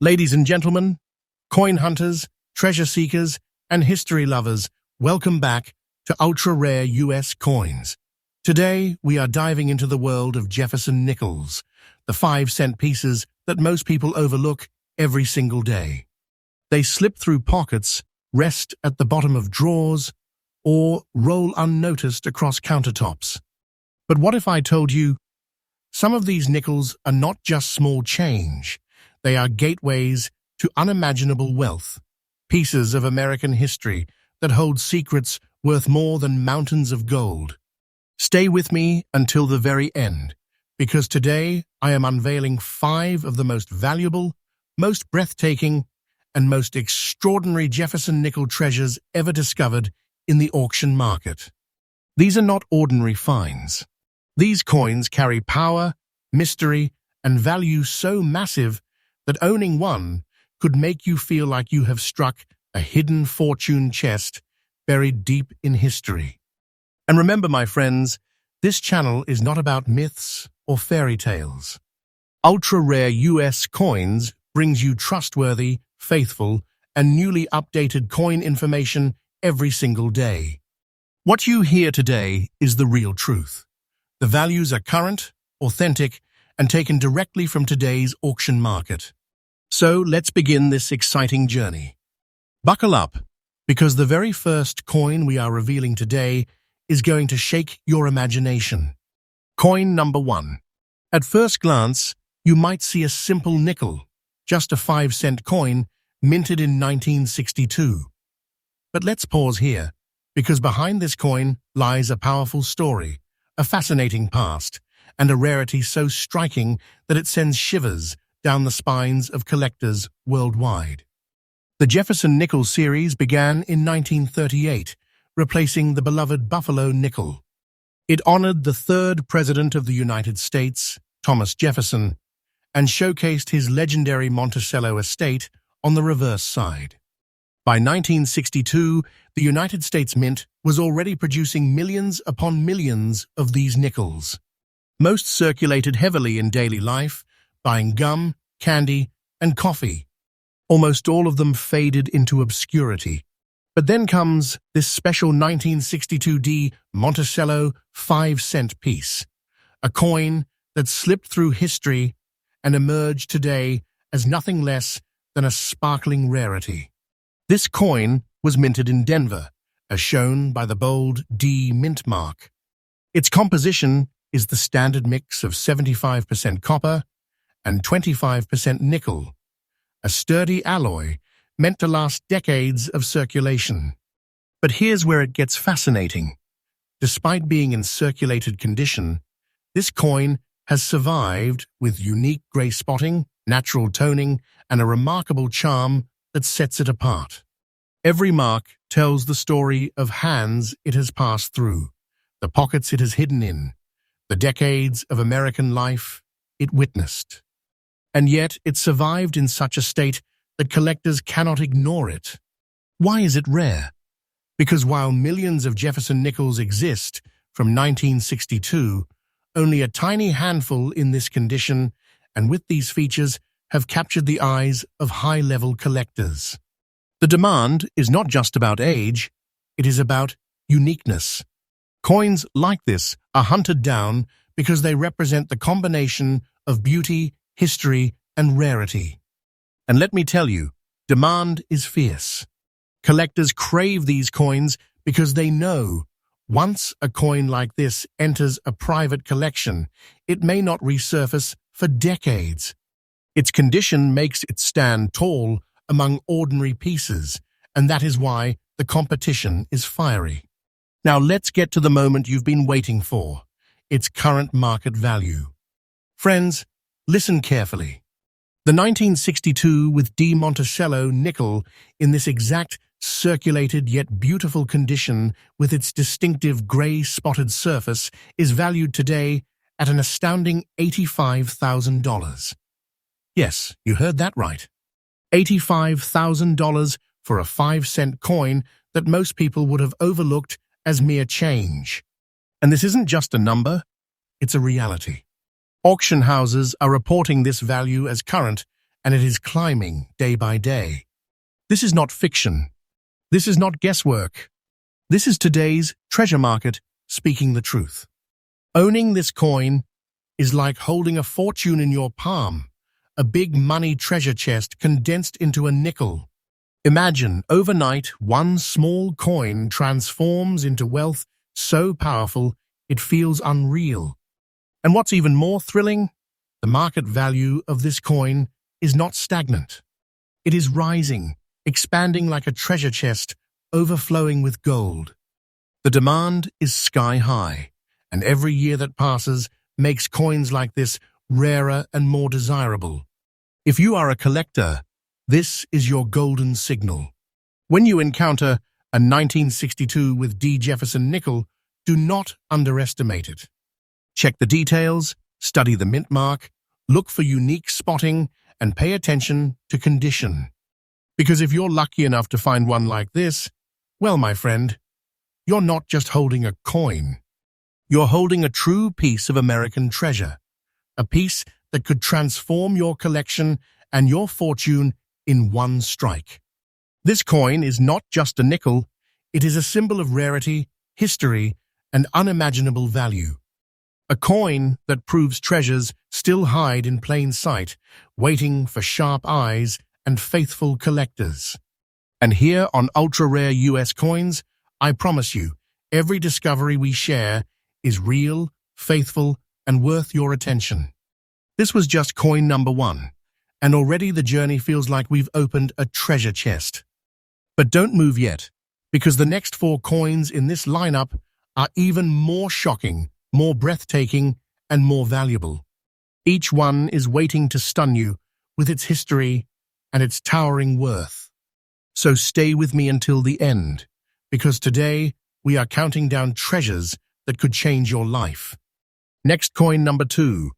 Ladies and gentlemen, coin hunters, treasure seekers, and history lovers, welcome back to ultra-rare US coins. Today, we are diving into the world of Jefferson nickels, the 5-cent pieces that most people overlook every single day. They slip through pockets, rest at the bottom of drawers, or roll unnoticed across countertops. But what if I told you, some of these nickels are not just small change, they are gateways to unimaginable wealth, pieces of American history that hold secrets worth more than mountains of gold. Stay with me until the very end, because today I am unveiling 5 of the most valuable, most breathtaking, and most extraordinary Jefferson nickel treasures ever discovered in the auction market. These are not ordinary finds. These coins carry power, mystery, and value so massive that owning one could make you feel like you have struck a hidden fortune chest buried deep in history. And remember, my friends, this channel is not about myths or fairy tales. Ultra-rare US coins brings you trustworthy, faithful, and newly updated coin information every single day. What you hear today is the real truth. The values are current, authentic, and taken directly from today's auction market. So let's begin this exciting journey. Buckle up, because the very first coin we are revealing today is going to shake your imagination. Coin number 1. At first glance, you might see a simple nickel, just a 5-cent coin minted in 1962. But let's pause here, because behind this coin lies a powerful story, a fascinating past, and a rarity so striking that it sends shivers down the spines of collectors worldwide. The Jefferson nickel series began in 1938, replacing the beloved Buffalo nickel. It honored the 3rd President of the United States, Thomas Jefferson, and showcased his legendary Monticello estate on the reverse side. By 1962, the United States Mint was already producing millions upon millions of these nickels. Most circulated heavily in daily life, buying gum, candy, and coffee. Almost all of them faded into obscurity. But then comes this special 1962D Monticello 5-cent piece, a coin that slipped through history and emerged today as nothing less than a sparkling rarity. This coin was minted in Denver, as shown by the bold D mint mark. Its composition is the standard mix of 75% copper and 25% nickel, a sturdy alloy meant to last decades of circulation. But here's where it gets fascinating. Despite being in circulated condition, this coin has survived with unique gray spotting, natural toning, and a remarkable charm that sets it apart. Every mark tells the story of hands it has passed through, the pockets it has hidden in, the decades of American life it witnessed. And yet it survived in such a state that collectors cannot ignore it. Why is it rare? Because while millions of Jefferson nickels exist from 1962, only a tiny handful in this condition and with these features have captured the eyes of high-level collectors. The demand is not just about age, it is about uniqueness. Coins like this are hunted down because they represent the combination of beauty, history, and rarity. And let me tell you, demand is fierce. Collectors crave these coins because they know once a coin like this enters a private collection, it may not resurface for decades. Its condition makes it stand tall among ordinary pieces, and that is why the competition is fiery. Now let's get to the moment you've been waiting for, its current market value. Friends, listen carefully. The 1962 with D Monticello nickel in this exact circulated yet beautiful condition with its distinctive gray spotted surface is valued today at an astounding $85,000. Yes, you heard that right. $85,000 for a 5-cent coin that most people would have overlooked as mere change. And this isn't just a number, it's a reality. Auction houses are reporting this value as current and it is climbing day by day. This is not fiction. This is not guesswork. This is today's treasure market speaking the truth. Owning this coin is like holding a fortune in your palm, a big money treasure chest condensed into a nickel. Imagine, overnight, one small coin transforms into wealth so powerful it feels unreal. And what's even more thrilling, the market value of this coin is not stagnant. It is rising, expanding like a treasure chest, overflowing with gold. The demand is sky high, and every year that passes makes coins like this rarer and more desirable. If you are a collector, this is your golden signal. When you encounter a 1962 with D. Jefferson nickel, do not underestimate it. Check the details, study the mint mark, look for unique spotting, and pay attention to condition. Because if you're lucky enough to find one like this, well, my friend, you're not just holding a coin. You're holding a true piece of American treasure, a piece that could transform your collection and your fortune in one strike. This coin is not just a nickel, it is a symbol of rarity, history, and unimaginable value. A coin that proves treasures still hide in plain sight, waiting for sharp eyes and faithful collectors. And here on Ultra Rare US Coins, I promise you, every discovery we share is real, faithful, and worth your attention. This was just coin number 1, and already the journey feels like we've opened a treasure chest. But don't move yet, because the next 4 coins in this lineup are even more shocking, more breathtaking, and more valuable. Each one is waiting to stun you with its history and its towering worth. So stay with me until the end, because today we are counting down treasures that could change your life. Next coin number 2.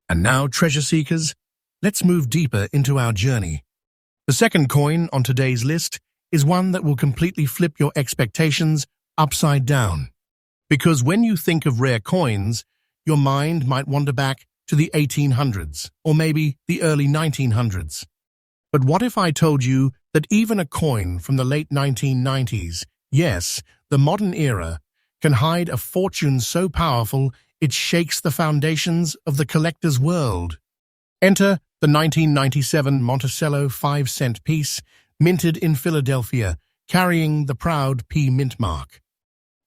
And now, treasure seekers, let's move deeper into our journey. The second coin on today's list is one that will completely flip your expectations upside down. Because when you think of rare coins, your mind might wander back to the 1800s or maybe the early 1900s. But what if I told you that even a coin from the late 1990s, yes, the modern era, can hide a fortune so powerful it shakes the foundations of the collector's world? Enter the 1997 Monticello 5-cent piece, minted in Philadelphia, carrying the proud P mint mark.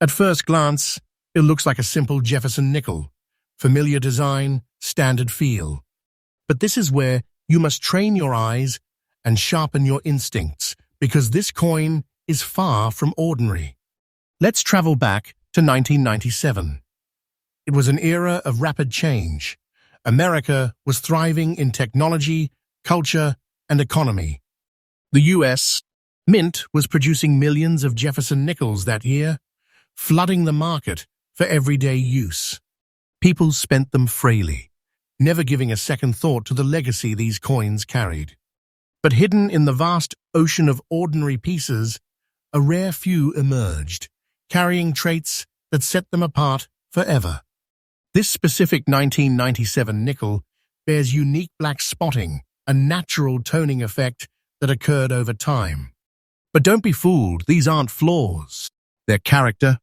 At first glance, it looks like a simple Jefferson nickel, familiar design, standard feel. But this is where you must train your eyes and sharpen your instincts, because this coin is far from ordinary. Let's travel back to 1997. It was an era of rapid change. America was thriving in technology, culture, and economy. The U.S. Mint was producing millions of Jefferson nickels that year, flooding the market for everyday use. People spent them freely, never giving a second thought to the legacy these coins carried. But hidden in the vast ocean of ordinary pieces, a rare few emerged, carrying traits that set them apart forever. This specific 1997 nickel bears unique black spotting, a natural toning effect that occurred over time. But don't be fooled, these aren't flaws. They're character.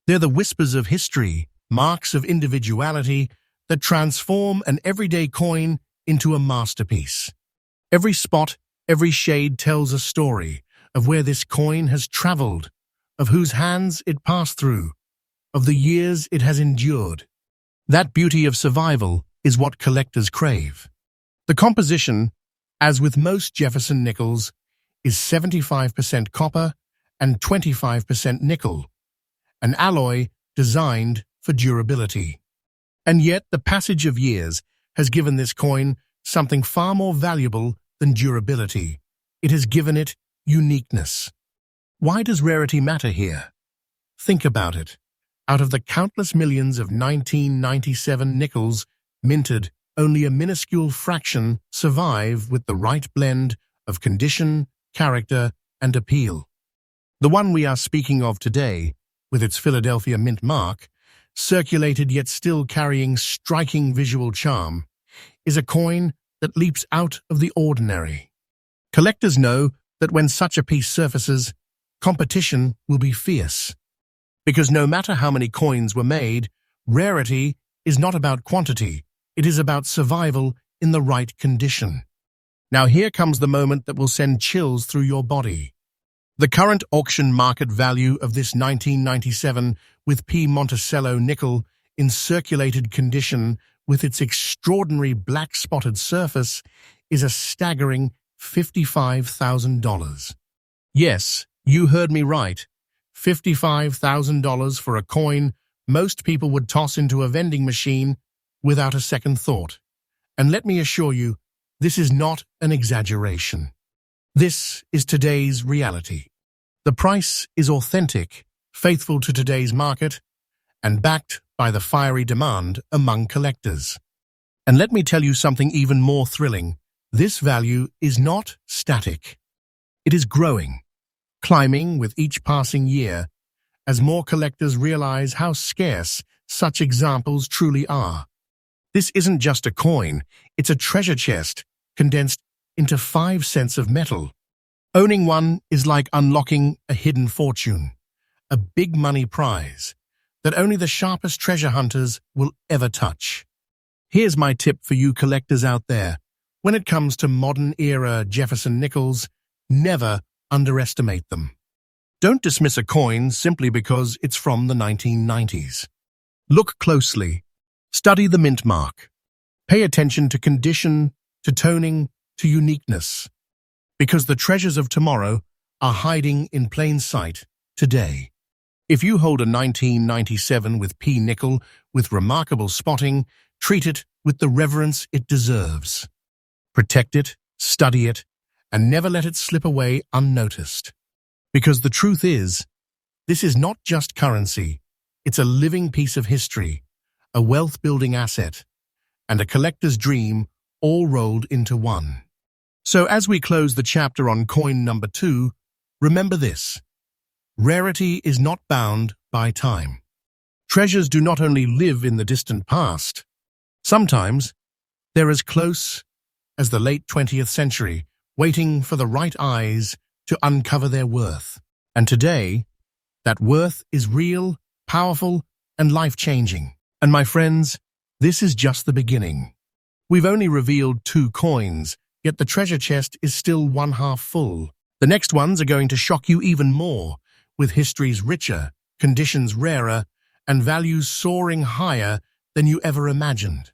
They're the whispers of history, marks of individuality that transform an everyday coin into a masterpiece. Every spot, every shade tells a story of where this coin has traveled, of whose hands it passed through, of the years it has endured. That beauty of survival is what collectors crave. The composition, as with most Jefferson nickels, is 75% copper and 25% nickel, an alloy designed for durability. And yet the passage of years has given this coin something far more valuable than durability. It has given it uniqueness. Why does rarity matter here? Think about it. Out of the countless millions of 1997 nickels minted, only a minuscule fraction survive with the right blend of condition, character, and appeal. The one we are speaking of today, with its Philadelphia mint mark, circulated yet still carrying striking visual charm, is a coin that leaps out of the ordinary. Collectors know that when such a piece surfaces, competition will be fierce. Because no matter how many coins were made, rarity is not about quantity, it is about survival in the right condition. Now here comes the moment that will send chills through your body. The current auction market value of this 1997 with P. Monticello nickel in circulated condition with its extraordinary black-spotted surface is a staggering $55,000. Yes, you heard me right. $55,000 for a coin most people would toss into a vending machine without a second thought. And let me assure you, this is not an exaggeration. This is today's reality. The price is authentic, faithful to today's market, and backed by the fiery demand among collectors. And let me tell you something even more thrilling. This value is not static. It is growing, climbing with each passing year, as more collectors realize how scarce such examples truly are. This isn't just a coin, it's a treasure chest condensed into 5 cents of metal. Owning one is like unlocking a hidden fortune, a big money prize that only the sharpest treasure hunters will ever touch. Here's my tip for you collectors out there. When it comes to modern-era Jefferson nickels, never underestimate them. Don't dismiss a coin simply because it's from the 1990s. Look closely. Study the mint mark. Pay attention to condition, to toning, to uniqueness. Because the treasures of tomorrow are hiding in plain sight today. If you hold a 1997 with P nickel with remarkable spotting, treat it with the reverence it deserves. Protect it, study it, and never let it slip away unnoticed. Because the truth is, this is not just currency, it's a living piece of history, a wealth-building asset, and a collector's dream all rolled into one. So as we close the chapter on coin number 2, remember this. Rarity is not bound by time. Treasures do not only live in the distant past. Sometimes they're as close as the late 20th century, waiting for the right eyes to uncover their worth. And today, that worth is real, powerful, and life-changing. And my friends, this is just the beginning. We've only revealed 2 coins, yet the treasure chest is still 1/2 full. The next ones are going to shock you even more, with histories richer, conditions rarer, and values soaring higher than you ever imagined.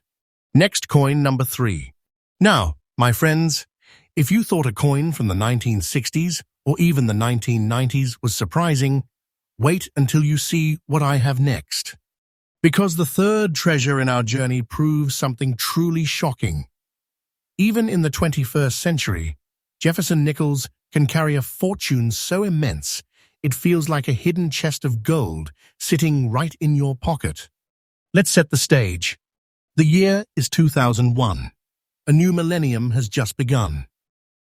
Next coin number 3. Now, my friends, if you thought a coin from the 1960s or even the 1990s was surprising, wait until you see what I have next. Because the third treasure in our journey proves something truly shocking. Even in the 21st century, Jefferson nickels can carry a fortune so immense it feels like a hidden chest of gold sitting right in your pocket. Let's set the stage. The year is 2001. A new millennium has just begun.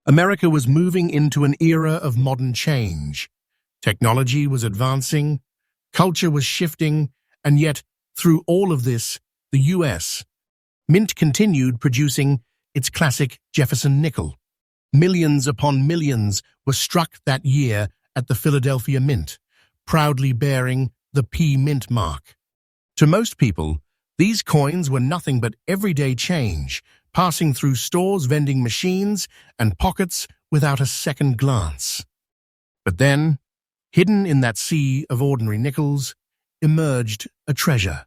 America was moving into an era of modern change. Technology was advancing, culture was shifting, and yet, through all of this, the U.S. Mint continued producing its classic Jefferson nickel. Millions upon millions were struck that year at the Philadelphia Mint, proudly bearing the P Mint mark. To most people, these coins were nothing but everyday change, passing through stores, vending machines, and pockets without a second glance. But then, hidden in that sea of ordinary nickels, emerged a treasure.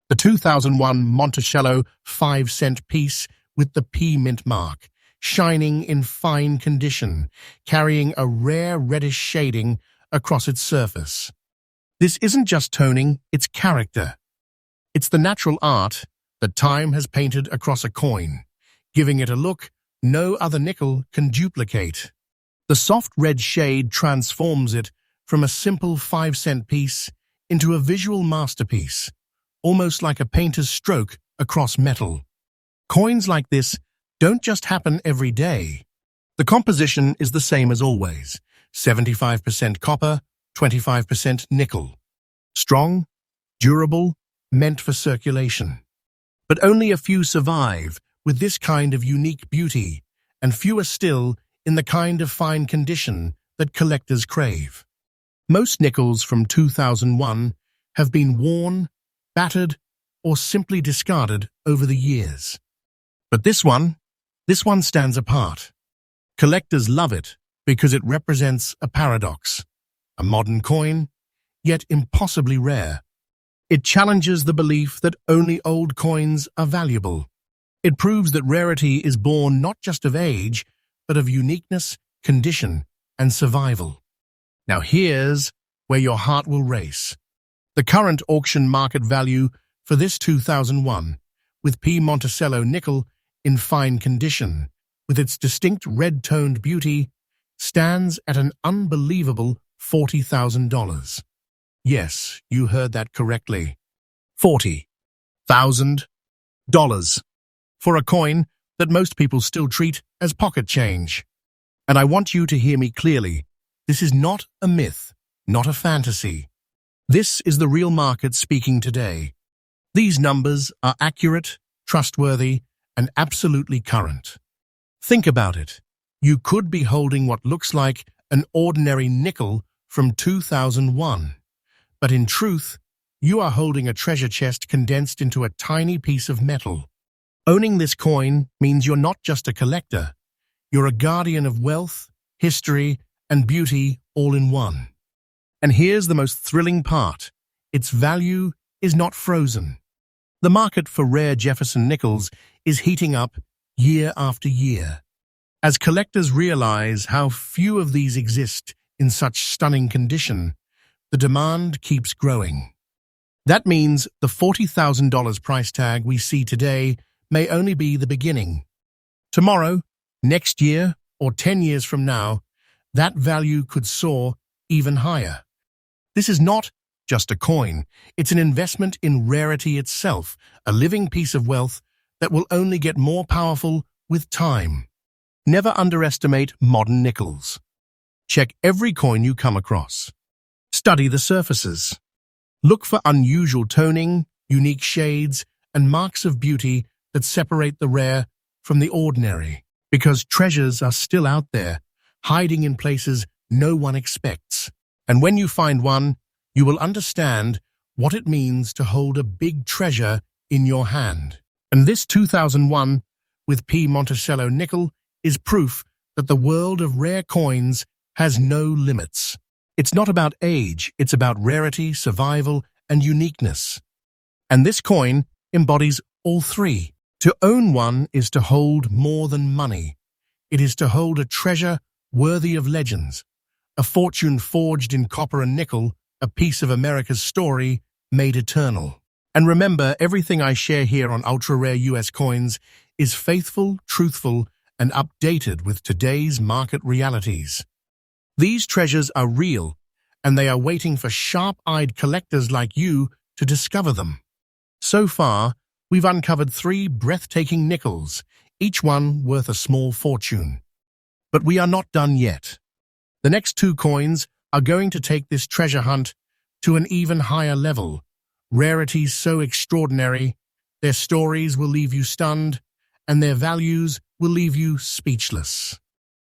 The 2001 Monticello 5-cent piece with the P Mint mark, shining in fine condition, carrying a rare reddish shading across its surface. This isn't just toning, it's character. It's the natural art that time has painted across a coin, giving it a look no other nickel can duplicate. The soft red shade transforms it from a simple 5-cent piece into a visual masterpiece, almost like a painter's stroke across metal. Coins like this don't just happen every day. The composition is the same as always, 75% copper, 25% nickel. Strong, durable, meant for circulation. But only a few survive, with this kind of unique beauty, and fewer still in the kind of fine condition that collectors crave. Most nickels from 2001 have been worn, battered, or simply discarded over the years. But this one stands apart. Collectors love it because it represents a paradox, a modern coin, yet impossibly rare. It challenges the belief that only old coins are valuable. It proves that rarity is born not just of age, but of uniqueness, condition, and survival. Now here's where your heart will race. The current auction market value for this 2001 with P. Monticello nickel in fine condition, with its distinct red-toned beauty, stands at an unbelievable $40,000. Yes, you heard that correctly. $40,000 for a coin that most people still treat as pocket change. And I want you to hear me clearly. This is not a myth, not a fantasy. This is the real market speaking today. These numbers are accurate, trustworthy, and absolutely current. Think about it. You could be holding what looks like an ordinary nickel from 2001. But in truth, you are holding a treasure chest condensed into a tiny piece of metal. Owning this coin means you're not just a collector. You're a guardian of wealth, history, and beauty all in one. And here's the most thrilling part. Its value is not frozen. The market for rare Jefferson nickels is heating up year after year. As collectors realize how few of these exist in such stunning condition, the demand keeps growing. That means the $40,000 price tag we see today may only be the beginning. Tomorrow, next year, or 10 years from now, that value could soar even higher. This is not just a coin. It's an investment in rarity itself, a living piece of wealth that will only get more powerful with time. Never underestimate modern nickels. Check every coin you come across. Study the surfaces. Look for unusual toning, unique shades, and marks of beauty that separate the rare from the ordinary, because treasures are still out there, hiding in places no one expects. And when you find one, you will understand what it means to hold a big treasure in your hand. And this 2001 with P. Monticello nickel is proof that the world of rare coins has no limits. It's not about age, it's about rarity, survival, and uniqueness. And this coin embodies all three. To own one is to hold more than money. It is to hold a treasure worthy of legends, a fortune forged in copper and nickel, a piece of America's story made eternal. And remember, everything I share here on ultra-rare US coins is faithful, truthful, and updated with today's market realities. These treasures are real, and they are waiting for sharp-eyed collectors like you to discover them. So far, we've uncovered 3 breathtaking nickels, each one worth a small fortune. But we are not done yet. The next 2 coins are going to take this treasure hunt to an even higher level. Rarities so extraordinary, their stories will leave you stunned, and their values will leave you speechless.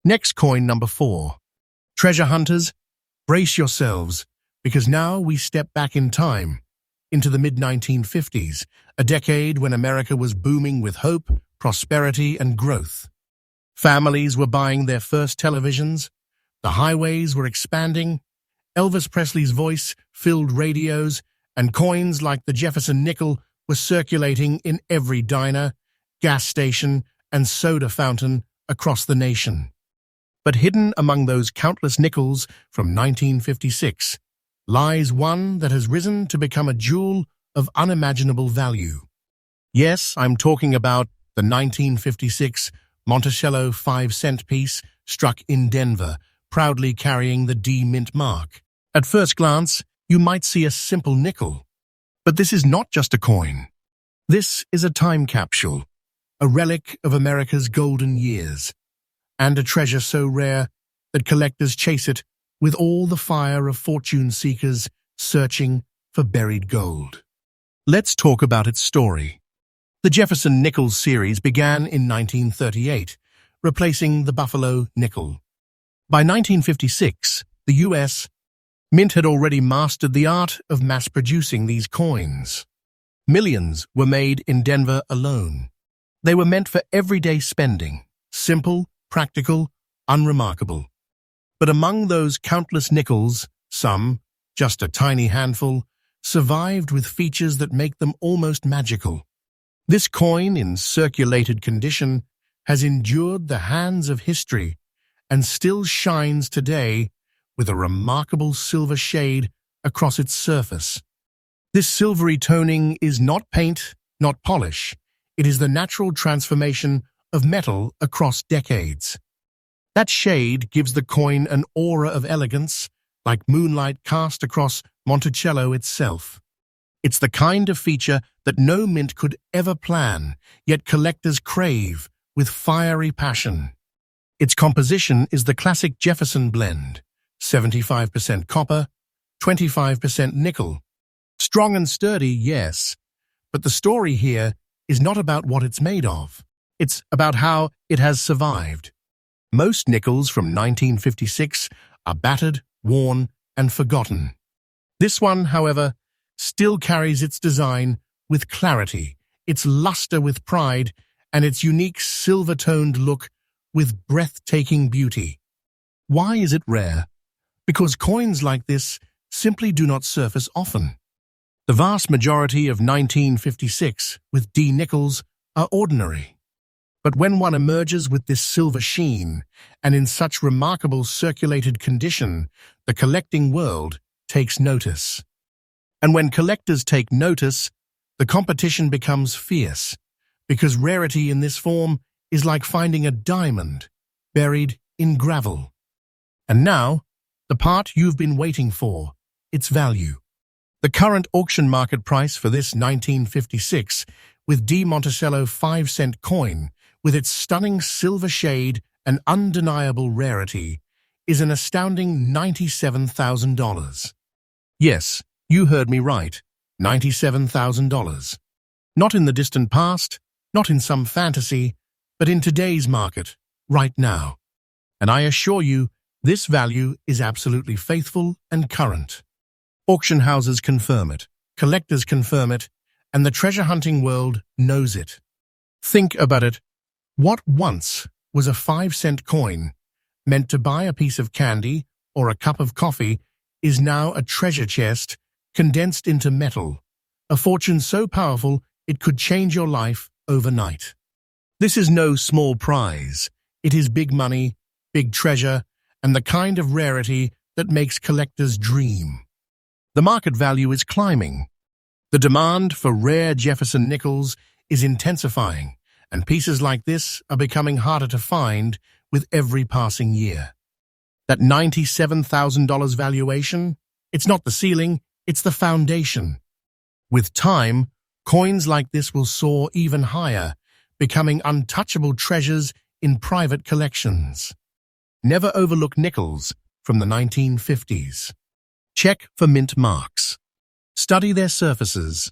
Next coin number 4. Treasure hunters, brace yourselves, because now we step back in time, into the mid-1950s, a decade when America was booming with hope, prosperity, and growth. Families were buying their first televisions, the highways were expanding, Elvis Presley's voice filled radios, and coins like the Jefferson nickel were circulating in every diner, gas station, and soda fountain across the nation. But hidden among those countless nickels from 1956 lies one that has risen to become a jewel of unimaginable value. Yes, I'm talking about the 1956 Monticello 5-cent piece struck in Denver, proudly carrying the D Mint mark. At first glance, you might see a simple nickel. But this is not just a coin. This is a time capsule, a relic of America's golden years, and a treasure so rare that collectors chase it with all the fire of fortune seekers searching for buried gold. Let's talk about its story. The Jefferson Nickels series began in 1938, replacing the Buffalo nickel. By 1956, the U.S. Mint had already mastered the art of mass-producing these coins. Millions were made in Denver alone. They were meant for everyday spending, simple, practical, unremarkable. But among those countless nickels, some, just a tiny handful, survived with features that make them almost magical. This coin, in circulated condition, has endured the hands of history and still shines today with a remarkable silver shade across its surface. This silvery toning is not paint, not polish. It is the natural transformation of metal across decades. That shade gives the coin an aura of elegance, like moonlight cast across Monticello itself. It's the kind of feature that no mint could ever plan, yet collectors crave with fiery passion. Its composition is the classic Jefferson blend, 75% copper, 25% nickel. Strong and sturdy, yes, but the story here is not about what it's made of. It's about how it has survived. Most nickels from 1956 are battered, worn, and forgotten. This one, however, still carries its design with clarity, its luster with pride, and its unique silver-toned look with breathtaking beauty. Why is it rare? Because coins like this simply do not surface often. The vast majority of 1956 with D nickels are ordinary. But when one emerges with this silver sheen, and in such remarkable circulated condition, the collecting world takes notice. And when collectors take notice, the competition becomes fierce, because rarity in this form is like finding a diamond buried in gravel. And now, the part you've been waiting for, its value. The current auction market price for this 1956 with D Monticello 5-cent coin, with its stunning silver shade and undeniable rarity, is an astounding $97,000. Yes, you heard me right, $97,000. Not in the distant past, not in some fantasy, but in today's market, right now. And I assure you, this value is absolutely faithful and current. Auction houses confirm it, collectors confirm it, and the treasure hunting world knows it. Think about it. What once was a 5-cent coin, meant to buy a piece of candy or a cup of coffee, is now a treasure chest condensed into metal, a fortune so powerful it could change your life overnight. This is no small prize. It is big money, big treasure, and the kind of rarity that makes collectors dream. The market value is climbing. The demand for rare Jefferson nickels is intensifying, and pieces like this are becoming harder to find with every passing year. That $97,000 valuation, it's not the ceiling, it's the foundation. With time, coins like this will soar even higher, becoming untouchable treasures in private collections. Never overlook nickels from the 1950s. Check for mint marks. Study their surfaces.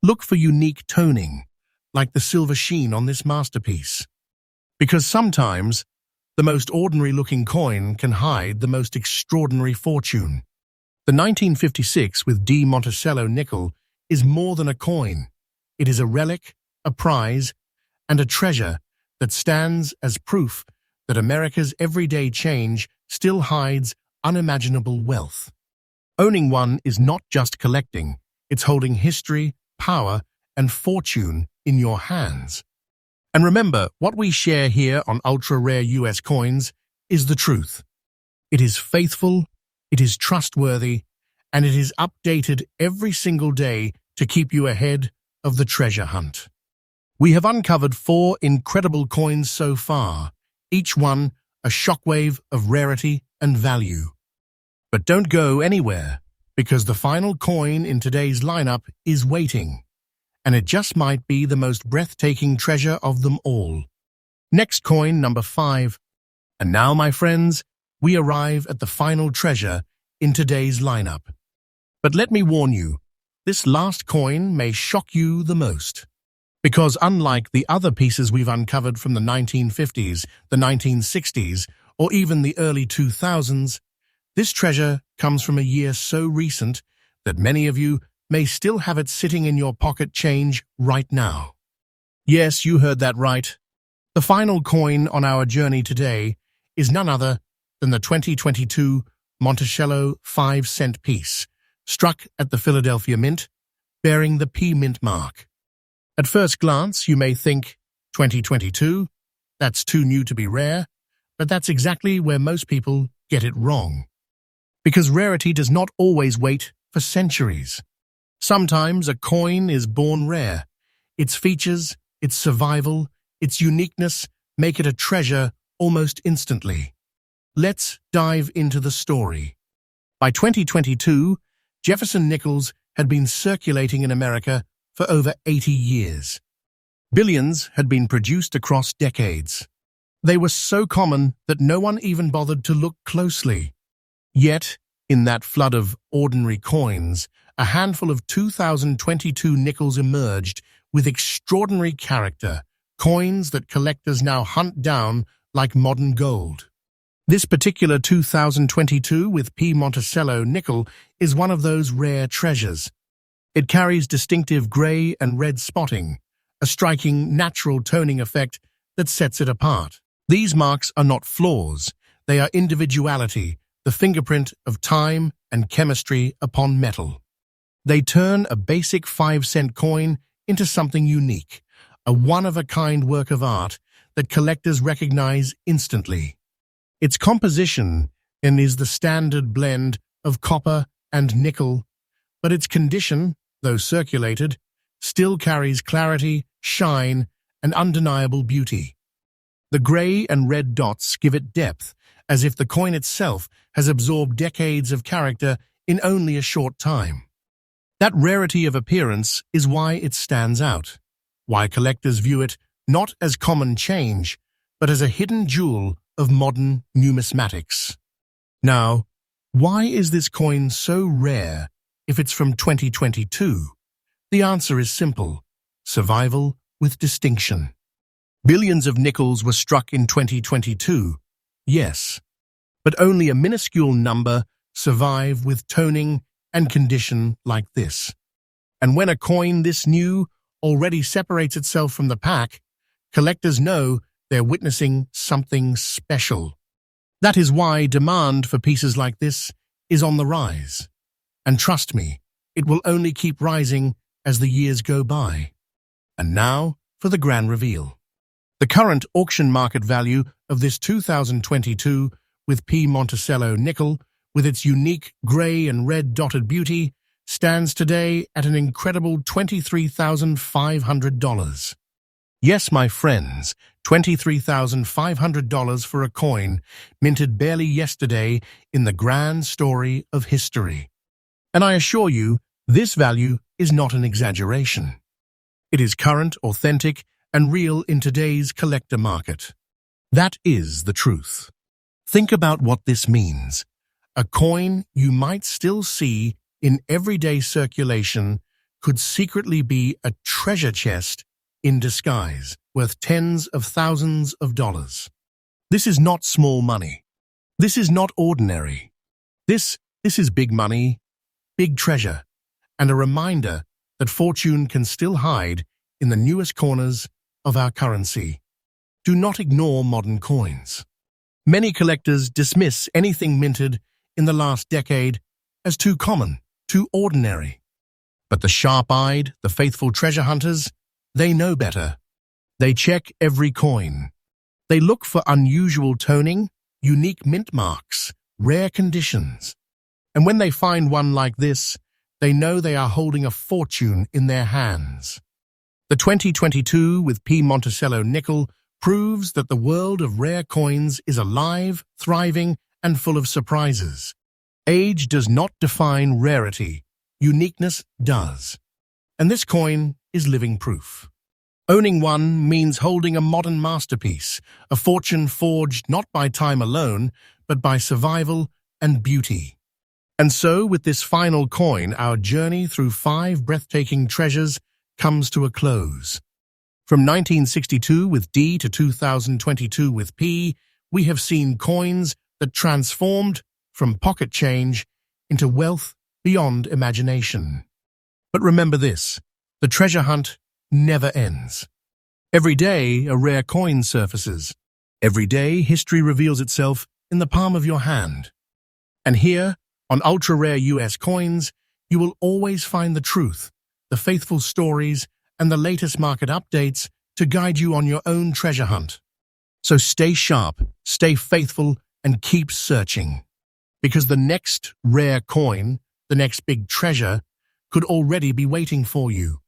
Look for unique toning, like the silver sheen on this masterpiece. Because sometimes, the most ordinary-looking coin can hide the most extraordinary fortune. The 1956 with D Monticello nickel is more than a coin. It is a relic, a prize, and a treasure that stands as proof that America's everyday change still hides unimaginable wealth. Owning one is not just collecting, it's holding history, power, and fortune in your hands. And remember, what we share here on ultra-rare US coins is the truth. It is faithful, it is trustworthy, and it is updated every single day to keep you ahead of the treasure hunt. We have uncovered 4 incredible coins so far, each one a shockwave of rarity and value. But don't go anywhere, because the final coin in today's lineup is waiting, and it just might be the most breathtaking treasure of them all. Next coin, number 5. And now, my friends, we arrive at the final treasure in today's lineup. But let me warn you, this last coin may shock you the most. Because unlike the other pieces we've uncovered from the 1950s, the 1960s, or even the early 2000s, this treasure comes from a year so recent that many of you may still have it sitting in your pocket change right now. Yes, you heard that right. The final coin on our journey today is none other than the 2022 Monticello 5-cent piece, struck at the Philadelphia Mint, bearing the P Mint mark. At first glance, you may think, 2022? That's too new to be rare, but that's exactly where most people get it wrong. Because rarity does not always wait for centuries. Sometimes a coin is born rare. Its features, its survival, its uniqueness make it a treasure almost instantly. Let's dive into the story. By 2022, Jefferson nickels had been circulating in America for over 80 years. Billions had been produced across decades. They were so common that no one even bothered to look closely. Yet, in that flood of ordinary coins, a handful of 2022 nickels emerged with extraordinary character, coins that collectors now hunt down like modern gold. This particular 2022 with P. Monticello nickel is one of those rare treasures. It carries distinctive grey and red spotting, a striking natural toning effect that sets it apart. These marks are not flaws, they are individuality, the fingerprint of time and chemistry upon metal. They turn a basic 5-cent coin into something unique, a one-of-a-kind work of art that collectors recognize instantly. Its composition is the standard blend of copper and nickel, but its condition, though circulated, still carries clarity, shine, and undeniable beauty. The grey and red dots give it depth, as if the coin itself has absorbed decades of character in only a short time. That rarity of appearance is why it stands out, why collectors view it not as common change, but as a hidden jewel of modern numismatics. Now, why is this coin so rare if it's from 2022? The answer is simple: survival with distinction. Billions of nickels were struck in 2022, yes, but only a minuscule number survive with toning and condition like this. And when a coin this new already separates itself from the pack, collectors know they're witnessing something special. That is why demand for pieces like this is on the rise. And trust me, it will only keep rising as the years go by. And now for the grand reveal. The current auction market value of this 2022 with P. Monticello nickel, with its unique grey and red dotted beauty, stands today at an incredible $23,500. Yes, my friends, $23,500 for a coin minted barely yesterday in the grand story of history. And I assure you, this value is not an exaggeration. It is current, authentic, and real in today's collector market. That is the truth. Think about what this means. A coin you might still see in everyday circulation could secretly be a treasure chest in disguise, worth tens of thousands of dollars. This is not small money. This is not ordinary. This is big money, big treasure, and a reminder that fortune can still hide in the newest corners of our currency. Do not ignore modern coins. Many collectors dismiss anything minted in the last decade as too common, too ordinary. But the sharp-eyed, the faithful treasure hunters, they know better. They check every coin. They look for unusual toning, unique mint marks, rare conditions. And when they find one like this, they know they are holding a fortune in their hands. The 2022 with P. Monticello nickel proves that the world of rare coins is alive, thriving, and full of surprises. Age does not define rarity, uniqueness does. And this coin is living proof. Owning one means holding a modern masterpiece, a fortune forged not by time alone, but by survival and beauty. And so, with this final coin, our journey through 5 breathtaking treasures comes to a close. From 1962 with D to 2022 with P, we have seen coins that transformed from pocket change into wealth beyond imagination. But remember this, the treasure hunt never ends. Every day, a rare coin surfaces. Every day, history reveals itself in the palm of your hand. And here, on ultra-rare US coins, you will always find the truth, the faithful stories, and the latest market updates to guide you on your own treasure hunt. So stay sharp, stay faithful, and keep searching. Because the next rare coin, the next big treasure, could already be waiting for you.